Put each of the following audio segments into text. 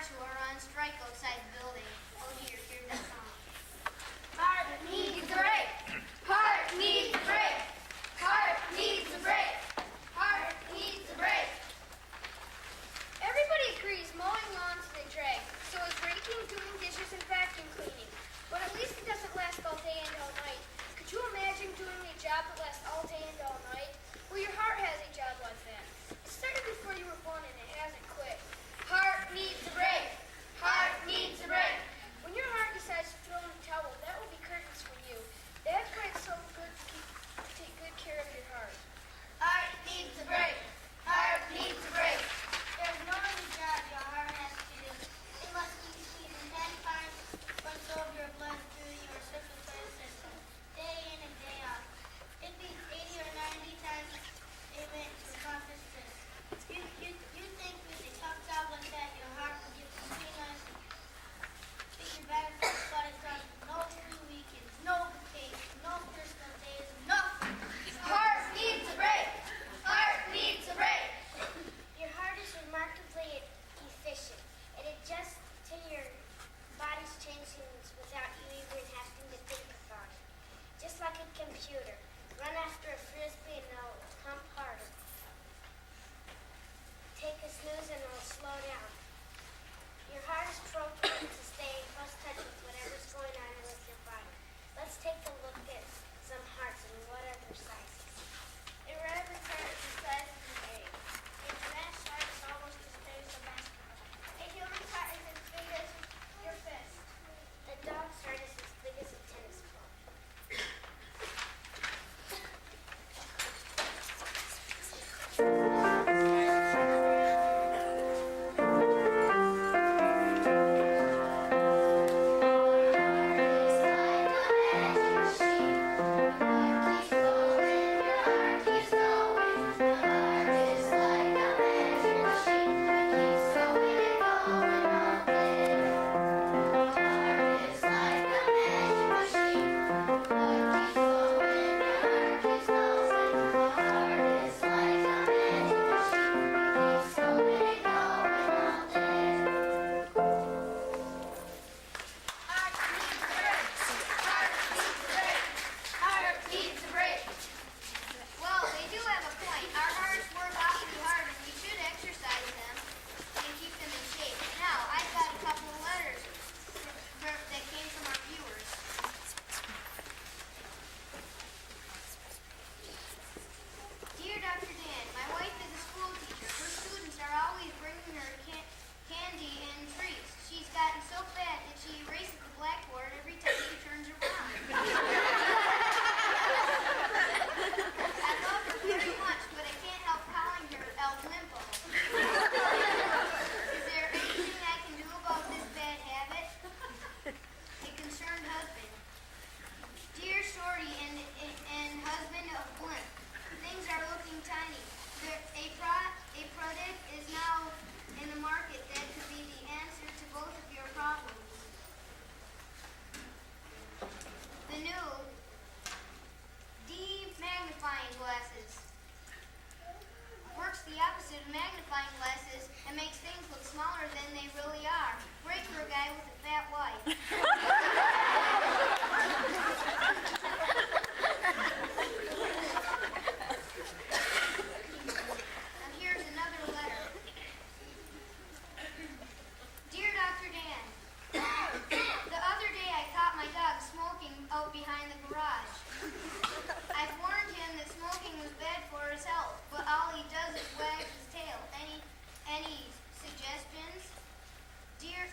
hearts who are on strike outside the building. Oh dear, here's that song. Heart needs a break. Heart needs a break. Heart needs a break. Heart needs a break. Everybody agrees mowing lawns is a drag. So is raking, doing dishes, and vacuum cleaning. But at least it doesn't last all day and all night. Could you imagine doing a job that lasts all day and all night? Well, your heart has a job like that. It started before you were born and it hasn't quit. Heart needs a break. Heart needs a break. When your heart decides to throw in the towel, that will be curtains for you. That's why it's so good to take good care of your heart. Heart needs a break. Heart needs a break. There's no other job your heart has to do. It must be squeezing 10 times or so of your blood through your circulatory system, day in and day out. It beats 80 or 90 times a minute to accomplish this. You think with a tough job like that, your heart will get between us, pick your benefits, but it does no free weekends, no vacation, no personal days, nothing. Heart needs a break. Heart needs a break. Your heart is remarkably efficient. It adjusts to your body's changes without you even having to think about it. Just like a computer. Run after a frisbee and it'll pump harder. Take a snooze and it'll slow down. Your heart is programmed to stay in close touch with whatever's going on with your body. Let's take a look at some hearts and what other sizes. A rabbit's heart is the size of an egg. A giraffe's heart is almost as big as a basketball. A human's heart is as big as your fist. A dog's heart is as big as a tennis ball. A product is now in the market that could be the answer to both of your problems. The new magnifying glasses works the opposite of magnifying glasses and makes things look smaller than they really are. Great for a guy with a fat wife. Now here's another letter. Dear Dr. Dan, the other day I caught my dog smoking out behind the garage. I've warned him that smoking was bad for his health, but all he does is wag his tail. Any suggestions? Dear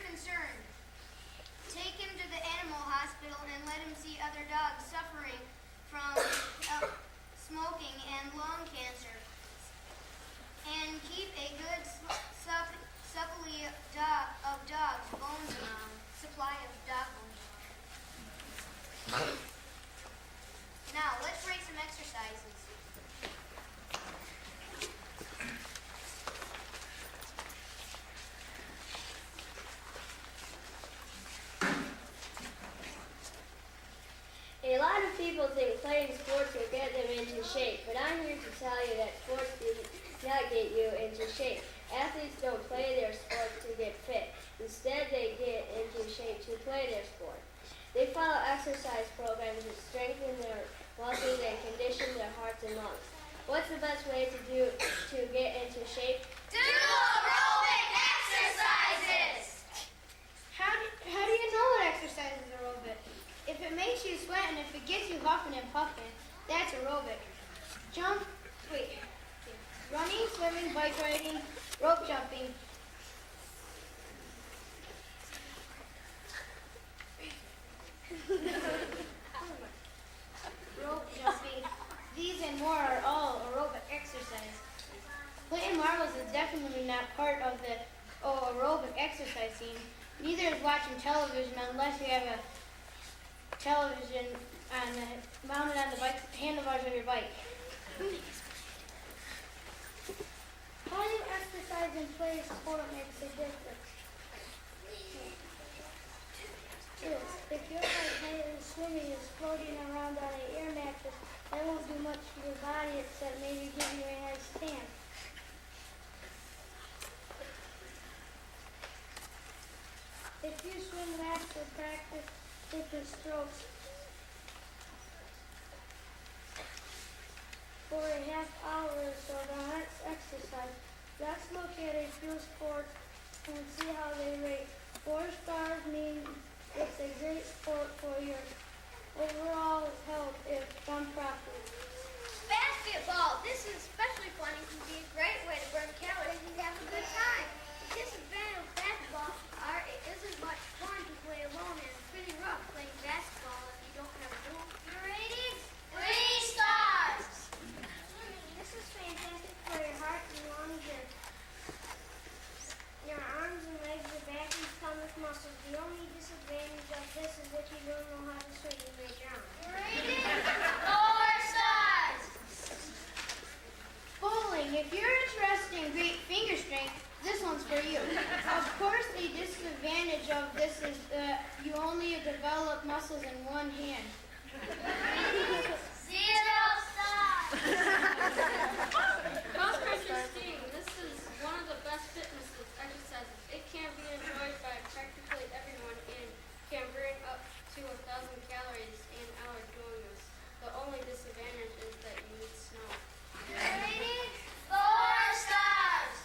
concern, take him to the animal hospital and let him see other dogs suffering from smoking and lung cancer. And keep a good supply of dogs bones around. Supply of dog bones around. Now, let's write some exercises. A lot of people think playing sports will get them into shape, but I'm here to tell you that sports do not get you into shape. Athletes don't play their sport to get fit. Instead, they get into shape to play their sport. They follow exercise programs that strengthen their muscles and condition their hearts and lungs. What's the best way to get into shape? Do aerobic exercises! How do you know what exercise is aerobic? If it makes you sweat and if it gets you huffing and puffing, that's aerobic. Running, swimming, bike riding, rope jumping. Rope jumping. These and more are all aerobic exercise. Playing marbles is definitely not part of the aerobic exercise scene. Neither is watching television unless you have a television mounted on the handlebars of your bike. How do you exercise and play a sport makes a difference? If your head is swimming is floating around on an air mattress, that won't do much for your body except maybe give you a headstand. If you swim laps or practice different strokes for a half hour or so, that's exercise. Let's look at a few sports and see how they rate. 4 stars means it's a great sport for your overall health if done properly. Basketball. This is especially fun and can be a great way to burn calories and have a good time. The disadvantage of basketball are it isn't much fun to play alone and it's pretty rough playing basketball if you don't have a goal. Your ratings? 3 stars! This is fantastic for your heart and lungs and your arms and legs, your back and stomach muscles. The only disadvantage of this is if you don't know how to swim, you may drown. Your ratings? 4 stars! Bowling. If you're interested in great finger strength, this one's for you. Of course, the disadvantage of this is that you only develop muscles in one hand. 0 stars! Cross country skiing. This is one of the best fitness exercises. It can be enjoyed by practically everyone and can burn up to 1,000 calories an hour doing this. The only disadvantage is that you need snow. Ratings? 4 stars!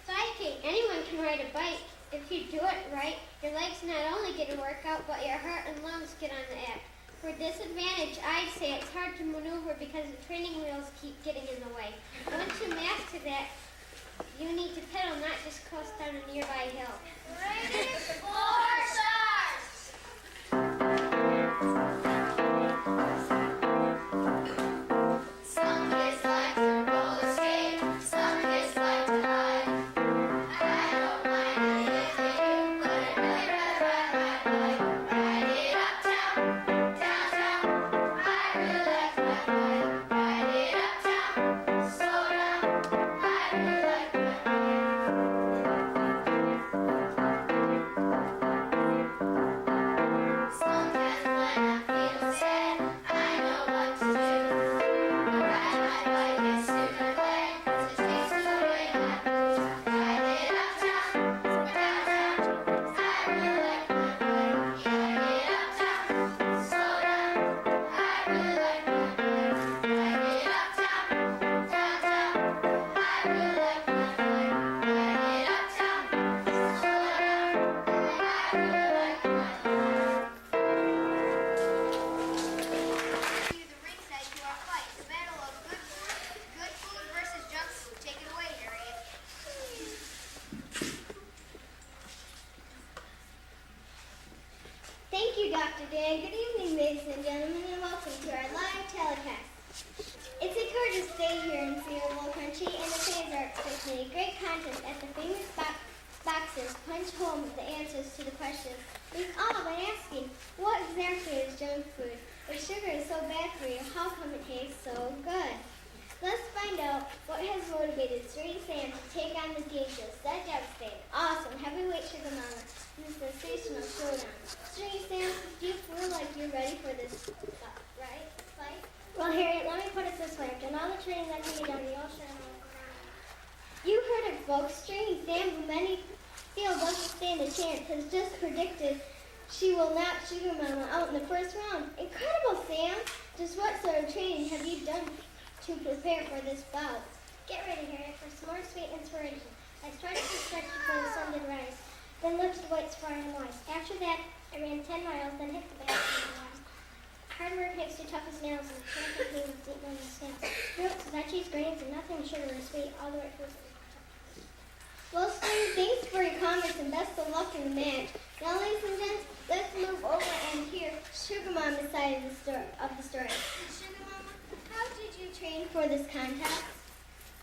Biking. Anyone can ride a bike. If you do it right, your legs not only get a workout, but your heart and lungs get on the act. For disadvantage, I'd say it's hard to maneuver because the training wheels keep getting in the way. Once you master that, you need to pedal, not just coast down a nearby hill. Ratings? 4 stars! Some kids like to roller skate, some kids like to hide. I don't mind it if they do, but I'd really rather ride my bike. Ride it uptown, downtown. I really like my bike. Ride it uptown, slow down. I really like my bike. Sometimes when I feel sad, I know what to do. I ride my bike and soon I'm glad, 'cause it takes away my blues. Ride it uptown, downtown. I really like my bike. Ride it uptown, slow down. I really like my bike. Ride it uptown, downtown. I really like my bike. Ride it uptown, slow down. I really like my bike. To the ringside to our fight, the battle of good food versus junk food. Take it away, Harriet. Thank you, Dr. Dan. Good evening, ladies and gentlemen, and welcome to our live telecast. It's a gorgeous day here in Celeb Country, and the fans are expecting a great contest as the famous boxers punch home the answers to the questions we've all been asking. What exactly is junk food? If sugar is so bad for you, how come it tastes so good? Let's find out what has motivated Sturdy Sam to take on the game show such outstanding, awesome heavyweight sugar mama in the sensational showdown. Sturdy Sam, do you feel like you're ready for this fight? Well, Harriet, let me put it this way. I've done all the training that I need on the ocean. folks. Stringy Sam, who many feel doesn't stand a chance, has just predicted she will knock Sugar Mama out in the first round. Incredible, Sam! Just what sort of training have you done to prepare for this bout? Get ready, Harriet, for some more sweet inspiration. I started to stretch before the sun did rise, then lifted weights far and wide. After that, I ran 10 miles, then hit the bathroom. Hard work makes you tough as nails, and champion game is eaten on the snails. Fruits, veggies, grains, and nothing sugar or sweet, all the right foods. Well, String, thanks for your comments and best of luck in the match. Now, ladies and gents, let's move over and hear Sugar Mama's side of the story. Sugar Mama, how did you train for this contest?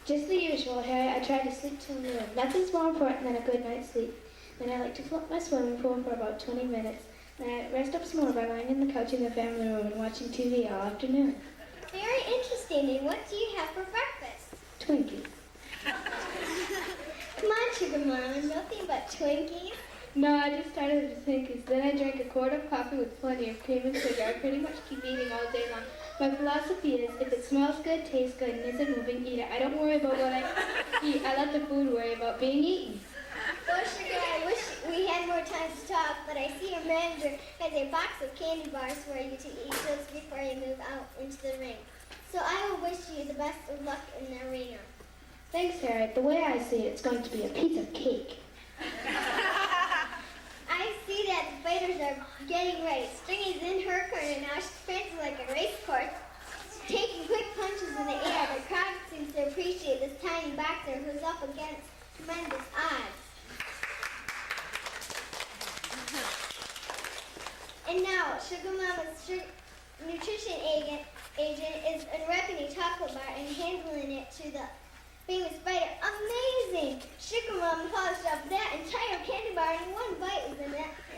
Just the usual, Harry. I try to sleep till noon. Nothing's more important than a good night's sleep. Then I like to float my swimming pool for about 20 minutes. Then I rest up some more by lying in the couch in the family room and watching TV all afternoon. Very interesting. And what do you have for breakfast? Twinkies. Come on, Sugar Mama, nothing but Twinkies. No, I just started with Twinkies. Then I drank a quart of coffee with plenty of cream and sugar. I pretty much keep eating all day long. My philosophy is, if it smells good, tastes good, and isn't moving, eat it. I don't worry about what I eat. I let the food worry about being eaten. Well, Sugar, I wish we had more time to talk, but I see your manager has a box of candy bars for you to eat just before you move out into the ring. So I will wish you the best of luck in the arena. Thanks, Harry. The way I see it, it's going to be a piece of cake. I see that the fighters are getting ready. Stringy's in her corner now. She's prancing like a race course, taking quick punches in the air. The crowd seems to appreciate this tiny boxer who's up against tremendous odds. And now, Sugar Mama's nutrition agent is unwrapping a chocolate bar and handling it to the famous fighter. Amazing! Sugar Mama polished up that entire candy bar in one bite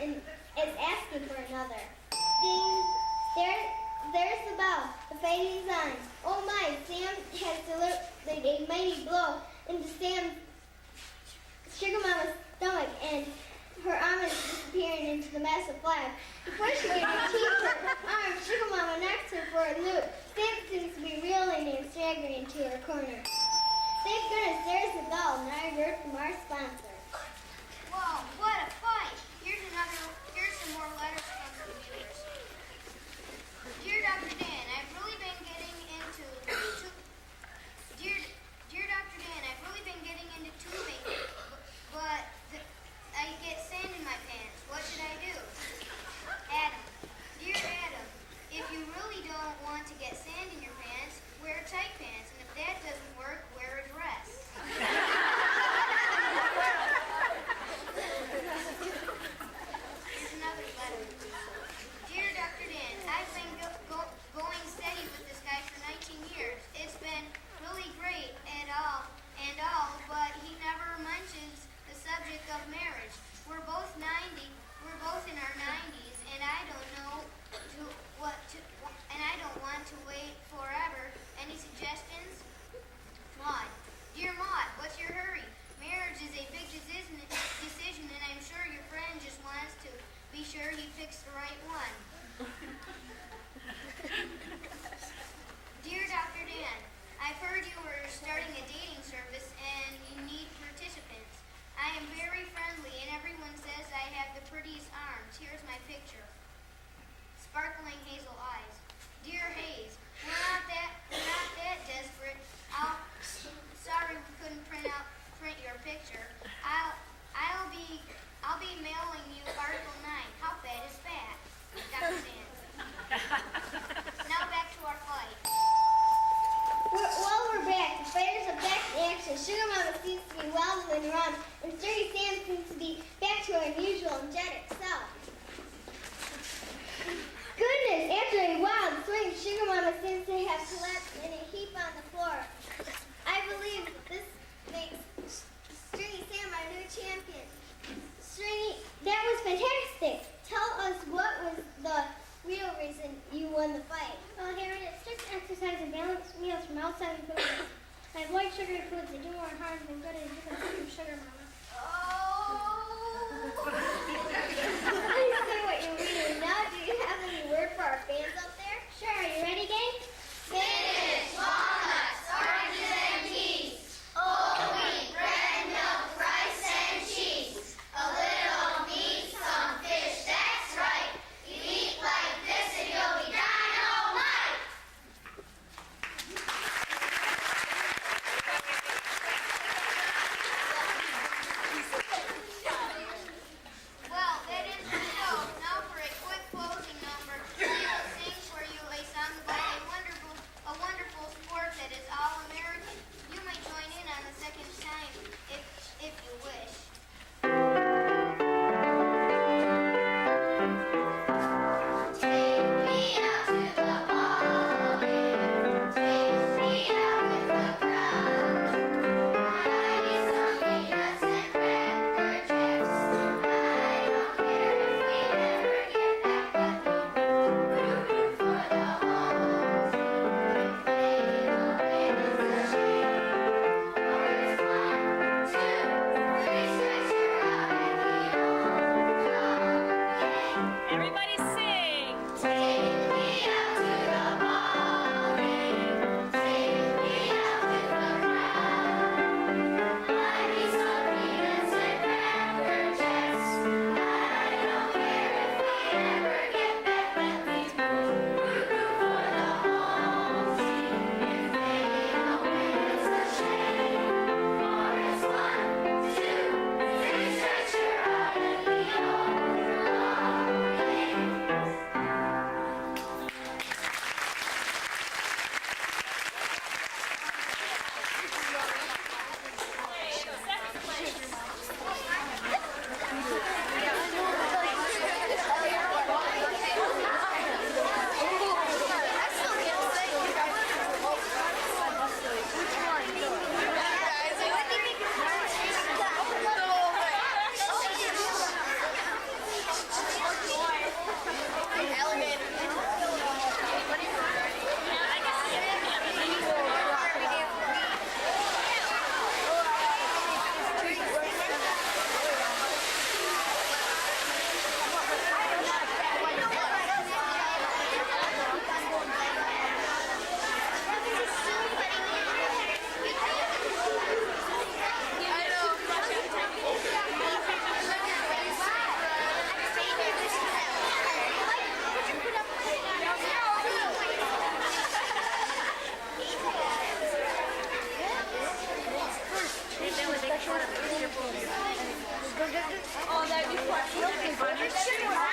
and is asking for another. Ding! There's the bell. The fighting is on. Oh my! Sam has delivered a mighty blow into Sugar Mama's stomach, and her arm is disappearing into the massive flap. Before she can retrieve her arm, Sugar Mama knocks her for a loop. Sam seems to be reeling and staggering to her corner. Thank goodness there's the bell. Now a word from our sponsor. Whoa, what a fight! Here's some more letters from the viewers. Dear Dr. Dan, I've really been getting into tubing, but I get sand in my pants. What should I do? Adam, dear Adam, if you really don't want to get sand in your pants, wear tight pants, and if that doesn't work, wear a dress. Here's another letter. Dear Dr. Dan, I've been going steady with this guy for 19 years. It's been really great and all, but he never mentions the subject of marriage. We're both in our 90s, and I don't want to wait forever. Any suggestions? Maud. Dear Maud, what's your hurry? Marriage is a big decision, and I'm sure your friend just wants to be sure he picks the right one. Dear Dr. Dan, I've heard you were starting a dating service and you need participants. I am very friendly, and everyone says I have the prettiest arms. Here's my picture. Sparkling hazel eyes. Dear Hayes, we're not that desperate. Sorry we couldn't print your picture. I'll be mailing you Article 9. How bad is that? Dr. Dan. Now back to our fight. While we're back, the fighters are back in action. Sugar Mama seems to be wildly run, and Sturdy Sam seems to be back to her unusual energetic self. Goodness, after a wild swing, Sugar Mama seems to have collapsed in a heap on the floor. I believe this makes Stringy Sam our new champion. Stringy, that was fantastic. Tell us what was the real reason you won the fight. Well, Harriet, strict exercise and balanced meals from outside food. I avoid sugary foods that do more harm than good, and you can from Sugar Mama. Oh! I see what you mean. Now, do you have any word for our fans out there? Sure, are you ready, gang? Spinach, walnuts, oranges, and peas. Whole wheat, bread, milk. shouldn't